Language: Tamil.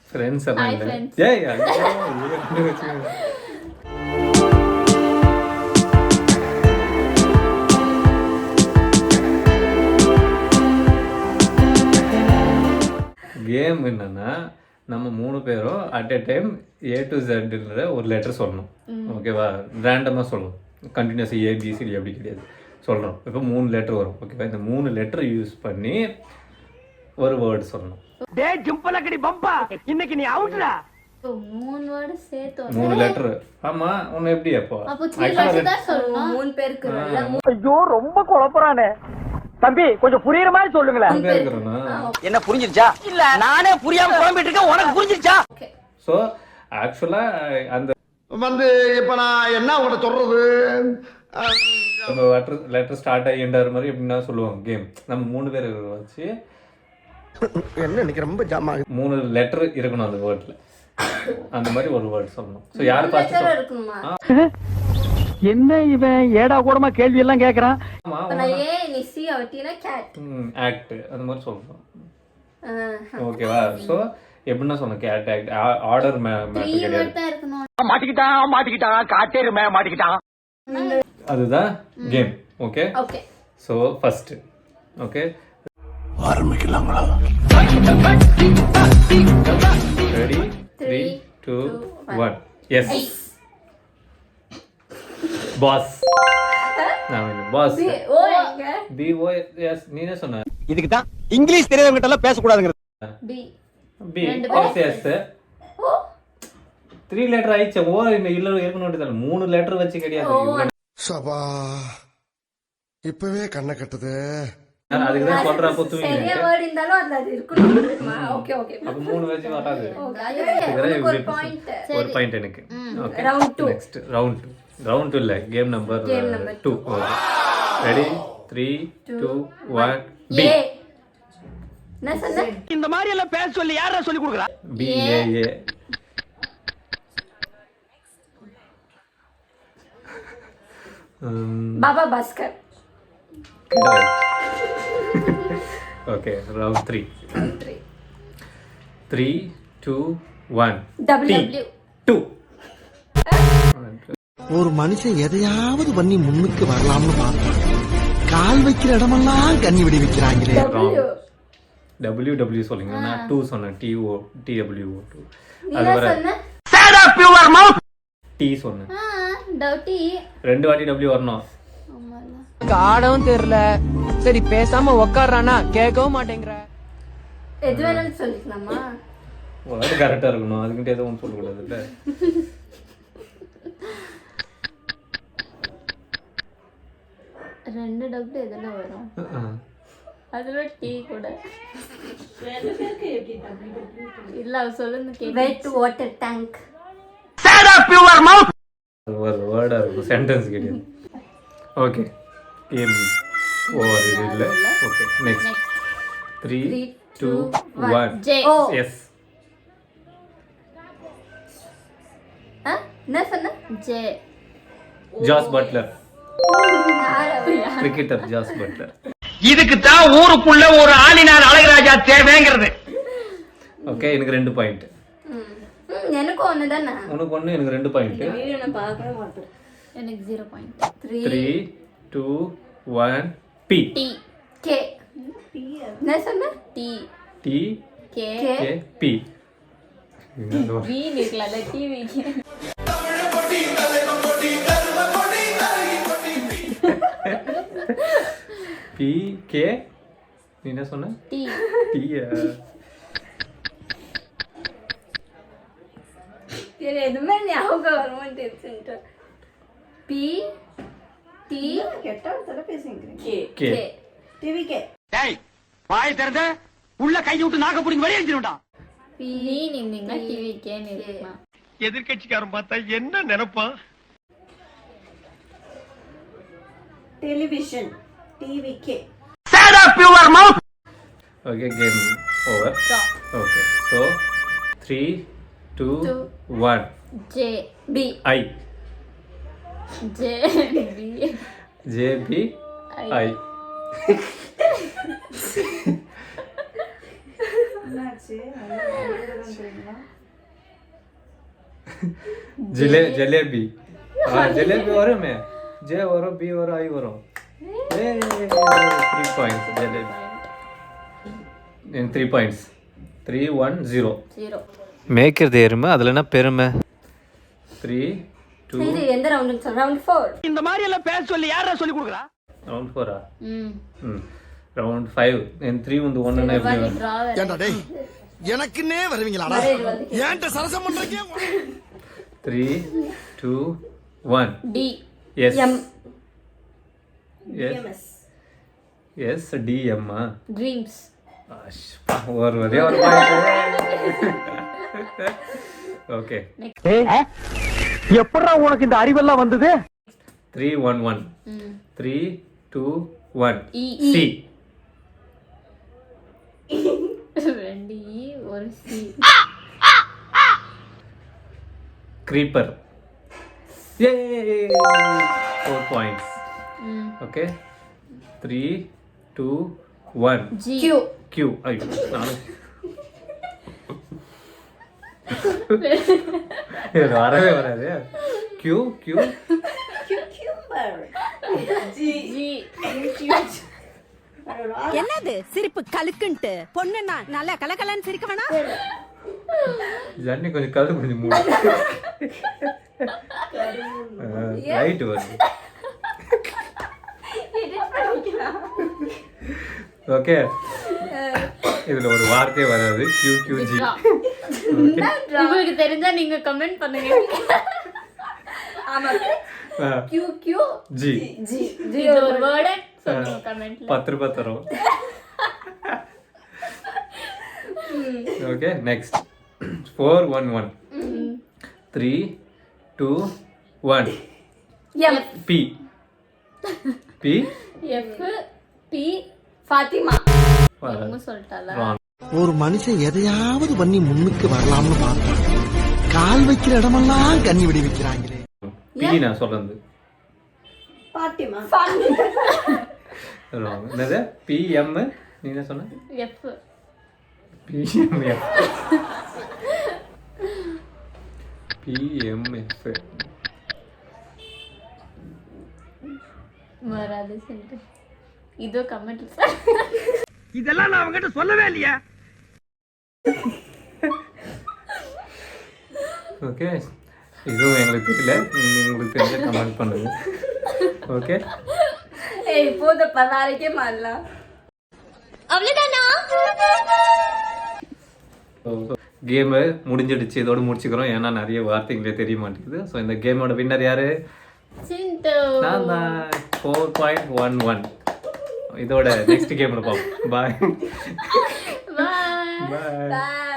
ஃப்ரெண்ட்ஸ் Hi, எல்லாம் friends. இல்லை. ஏய் ஐயோ, வச்சுக்கோங்க. கேம் என்னன்னா நம்ம 3 பேரும் at a time A to Zன்ற ஒரு லெட்டர் சொல்லணும். ஓகேவா? ரேண்டமாக சொல்லணும். கண்டினியூஸ் ABCD அப்படி கிடையாது. சொல்கிறோம். இப்போ 3 லெட்டர் வரும். ஓகேவா? இந்த 3 லெட்டர் யூஸ் பண்ணி ஒரு வேர்டு சொல்லணும். டேய் ஜம்பலக்கடி பம்பா இன்னைக்கு நீ அவுட்டா. ஓ 3 வேர்ட் சேர்த்து 3 லெட்டர். ஆமா, உன்னை எப்படி அப்போ? அப்போ 3 வேர்ட் தான் சொல்லணும். 3 பேருக்கு ஐயோ ரொம்ப குழப்பறானே. தம்பி கொஞ்சம் புரியுற மாதிரி சொல்லுங்களேன். அங்க இருக்கறனா? என்ன புரிஞ்சிருச்சா? இல்ல நானே புரியாம குழம்பிட்டு இருக்கேன். உனக்கு புரிஞ்சிருச்சா? ஓகே. சோ ஆக்சுவலா அந்த வந்து இப்ப நான் என்ன உங்கள்கிட்ட சொல்றது? நம்ம லெட்டர் ஸ்டார்ட் ஆகி எண்ட் ஆகிற மாதிரி எப்படின்னா சொல்லுவாங்க கேம். நம்ம 3 பேர் வச்சு என்ன இன்னைக்கு ரொம்ப ஜாம் ஆகுது. 3 லெட்டர் இருக்கணும் அந்த வேர்ட்ல. அந்த மாதிரி ஒரு வேர்ட் சொல்லணும். சோ யார் ஃபர்ஸ்ட் லெட்டர் இருக்குமா? என்ன இவன் ஏடா கூடமா கேள்வி எல்லாம் கேக்குறான். ஆமா, நான் ஏ நீ சி அவட்டினா கேட். ஆக்ட் அந்த மாதிரி சொல்லணும். ஓகேவா? சோ எப்படின்னா சொன்ன கேட் ஆக்ட் ஆர்டர் மேட்டர் 3 கிடையாது. வேர்ட் தான் இருக்கணும். மாட்டிக்கிட்டான் காட்டேருமே மாட்டிக்கிட்டான். அதுதான் game. Okay okay. So first okay ஆரம்பிக்கலாங்களா? Ready 3 2 1 yes pass. நான் பாஸ் ஓ எங்க? பி ஓ எஸ் நீனே சொன்ன. இதுக்கு தான் இங்கிலீஷ் தெரியாதவங்க எல்லாம் பேசக்கூடாதுங்கிறது. பி பி ரெண்டு எஸ் எஸ் ஓ 3 லெட்டர் ஆயிடுச்சு. ஓ இல்ல இருக்கணும் வேண்டியது 3 லெட்டர் வச்சு கிடையாது. சபா இப்பவே கண்ணை கட்டுது. அதுக்கு தான் சொல்றேன். அப்போ சரியா தூங்கிங்க. வேர்ட் இருந்தாலும் அது இருக்கணும். Okay okay. அப்போ 3 வச்சு வராது. அதுக்கு ஒரு பாயிண்ட். ஒரு பாயிண்ட் எனக்கு. Okay round 2. நெக்ஸ்ட் ரவுண்ட் 2 இல்ல கேம் நம்பர் 2. Ready 3 2 1 P. ஏ என்ன சொன்ன? இந்த மாதிரி எல்லாம் பேச சொல்லி யாரா சொல்லி கொடுக்குறா? P A A Baba Bhaskar. Okay round 3 3 3 2 1 W 2. ஒரு மனுஷன் எதையாவது பண்ணி முன்னுக்கு வரலாம்னு பார்த்தான். கால் வைக்கிற இடமெல்லாம் கண்ணி விடி வைக்கிறாங்களே. W W சொல்லுங்க. நான் 2 சொன்னேன். TWO 2. நீ அது என்ன வர சொன்ன? Shut up your mouth. T சொன்னேன். டவுட்டி. 2 வாட்டி W வரணும். ஆமால. காடவும் தெரியல. சரி பேசாம உக்காடுறானா கேட்கவும் மாட்டேங்கிற. எது வேணாலும் சொல்லிக்கலாமா? வேர்டு கரெக்டா இருக்கணும். அதுக்கிட்ட எதுவும் சொல்ல கூடாதுல்ல. ரெண்டு டவுட் எதுல வரும்? அதுல டீ கூட இல்ல அவ சொல்லுங்க. Wet water tank. Shut up your mouth. அது ஒரு வேர்டா இருக்கும். சென்டென்ஸ் கிடையாது. Okay game over. இது இல்ல. Okay next 3 2 1 J. எஸ் என்ன சொன்ன? J. Jos Buttler. Cricketer Jos Buttler. இதுக்கு தான் ஊருக்குள்ள ஒரு ஆளினார் அழகராஜா தேவைங்கிறது. ஓகே எனக்கு 2 பாயிண்ட். எனக்கு ஒண்ணு தானே. உனக்கு 1 எனக்கு 2 பாயிண்ட். எனக்கு 0 பாயிண்ட். 3 2 1 பி. D K. என்ன சொன்ன? D D K K P. V நிக்கல டிவி. பி கே நீ என்ன சொன்ன? டி டி எதுவுமே ஞாபகம் வர மாட்டேங்குது. பி டி கே டேய் வாய் திறந்த உள்ள கை விட்டு நாக்க புடிங்க வெளிய அடிச்சிடுடா. பி நின்னீங்க டிவி கே நிக்கலாம். எதிர்க்கட்சிக்காரன் பார்த்தா என்ன நினைப்பான்? Television, TVK. Shut up your mouth. Okay game over. Okay so 3 2 1 J P I. J P J P I. Jalebi jalebi வருமே ஜே வரும் பி வரும் ஐ வரும் 3 பாயிண்ட்ஸ் ஜிலேபி 3 பாயிண்ட்ஸ் 3-1-0 0 மேய்க்கிறது எருமை அதில் என்ன பெருமை 3-2 இது எந்த ரவுண்ட் ரவுண்ட் 4 இந்த மாதிரி எல்லாம் பேச சொல்லி யாரா சொல்லி கொடுக்குறா ரவுண்ட் 4 ம் ரவுண்ட் 5 3 வந்து 1 னா எப்படி வரும் டிரா ஏன்டா டேய் எனக்குன்னே வருவீங்களாடா ஏன்ட்ட சரசம் பண்றீங்க 3-2-1 D S M S S D M dreams ஒரு ஒரே ஒரு பாயிண்ட் ஓகே எப்படா உனக்கு இந்த அறிவெல்லாம் வந்தது 3-1-1 ம் 3-2-1 இ சி 2 இ ஒரு சி creeper yay 4 points ம் okay 3-2-1 ஜி கியூ q ஐயோ நானு இது வரவே வராது q q ஜி என்னது சிரிப்பு கலுக்குன்ட்டு பொண்ணுன்னா நல்லா கலகலன்னு சிரிக்க வேணாம் ஜன்னி கொஞ்சம் கழுது கொஞ்சம் மூடு ரைட் வருது ஓகே இதுல ஒரு வார்த்தையே வராது q q g உங்களுக்கு தெரிஞ்சா நீங்க கமெண்ட் பண்ணுங்க ஆமா Q Q g G G ஒரு வேர்ட் சொல்லுங்க கமெண்ட்ல 10 ரூபாய் தரோம் okay next 4-1-1 3-2-1 M p p F P Fathima M சொல்லிட்டால wrong ஒரு மனுஷன் எதையாவது பண்ணி முன்னுக்கு வரலாம்னு பார்த்தா கால் வைக்கிற இடமெல்லாம் கண்ணி விடுவிக்கிறாங்களே p நான் சொல்றது ஃபாத்திமா wrong என்னது p m நீ என்ன சொன்ன F p m f p m f வராது சொல்லிட்டு இதோ கமெண்ட்ல இதெல்லாம் நான் அவங்ககிட்ட சொல்லவே இல்லையா ஓகே இதுவும் எங்களுக்கு தெரியல நீங்க உங்களுக்கு தெரிஞ்ச கமெண்ட் பண்ணுங்க ஓகே ஏய் போத பராரக்கே மாறலாம் அவ்வளவுதானா கேமு முடிஞ்சிடுச்சு இதோட முடிச்சுக்கிறோம் ஏன்னா நிறைய வார்த்தைகளே தெரிய மாட்டேங்குது ஸோ இந்த கேமோட வின்னர் யாரு சிந்து நான் தான் 4.11 இதோட நெக்ஸ்ட் கேம்ல பார்ப்போம் பாய் பாய் பாய் பாய்